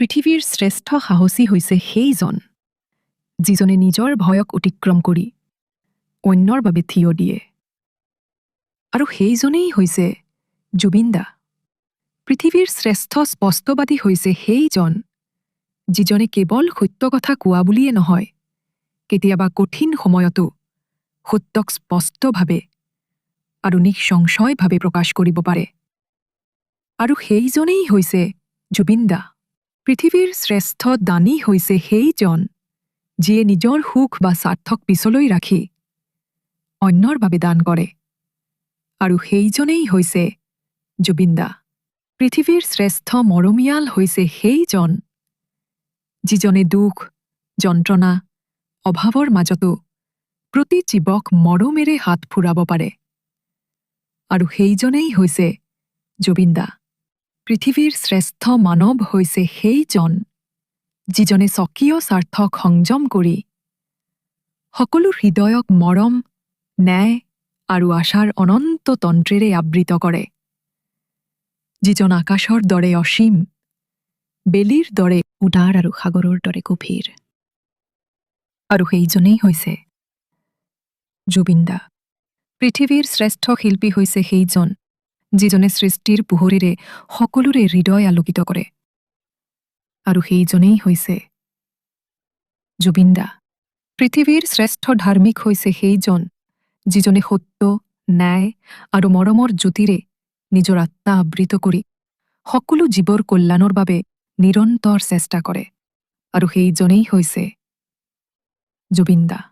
পৃথিৱীৰ শ্ৰেষ্ঠ সাহসী হৈছে সেইজন যিজনে নিজৰ ভয়ক অতিক্ৰম কৰি অন্যৰ বাবে থিয় দিয়ে। আৰু সেইজনেই হৈছে জুবিন দা। পৃথিৱীৰ শ্ৰেষ্ঠ স্পষ্টবাদী হৈছে সেইজন যিজনে কেৱল সত্য কথা কোৱা বুলিয়ে নহয়, কেতিয়াবা কঠিন সময়তো সত্যক স্পষ্টভাৱে আৰু নিঃসংশয়ভাৱে প্ৰকাশ কৰিব পাৰে। আৰু সেইজনেই হৈছে জুবিন দা। পৃথিৱীৰ শ্ৰেষ্ঠ দানী হৈছে সেইজন যিয়ে নিজৰ সুখ বা স্বাৰ্থক পিছলৈ ৰাখি অন্যৰ বাবে দান কৰে। আৰু সেইজনেই হৈছে জুবিন দা। পৃথিৱীৰ শ্ৰেষ্ঠ মৰমীয়াল হৈছে সেইজন যিজনে দুখ, যন্ত্ৰণা, অভাৱৰ মাজতো প্ৰতি জীৱক মৰমেৰে হাত ফুৰাব পাৰে। আৰু সেইজনেই হৈছে জুবিন দা। পৃথিৱীৰ শ্ৰেষ্ঠ মানৱ হৈছে সেইজন যিজনে স্বকীয় স্বাৰ্থক সংযম কৰি সকলো হৃদয়ক মৰম, ন্যায় আৰু আশাৰ অনন্ত তন্ত্ৰেৰে আবৃত কৰে। যিজন আকাশৰ দৰে অসীম, বেলিৰ দৰে উদাৰ আৰু সাগৰৰ দৰে গভীৰ। আৰু সেইজনেই হৈছে জুবিন দা। পৃথিৱীৰ শ্ৰেষ্ঠ শিল্পী হৈছে সেইজন যিজনে সৃষ্টিৰ পোহৰেৰে সকলোৰে হৃদয় আলোকিত কৰে। আৰু সেইজনেই হৈছে জুবিন দা। পৃথিৱীৰ শ্ৰেষ্ঠ ধাৰ্মিক হৈছে সেইজন যিজনে সত্য, ন্যায় আৰু মৰমৰ জ্যোতিৰে নিজৰ আত্মা আবৃত কৰি সকলো জীৱৰ কল্যাণৰ বাবে নিৰন্তৰ চেষ্টা কৰে। আৰু সেইজনেই হৈছে জুবিন দা।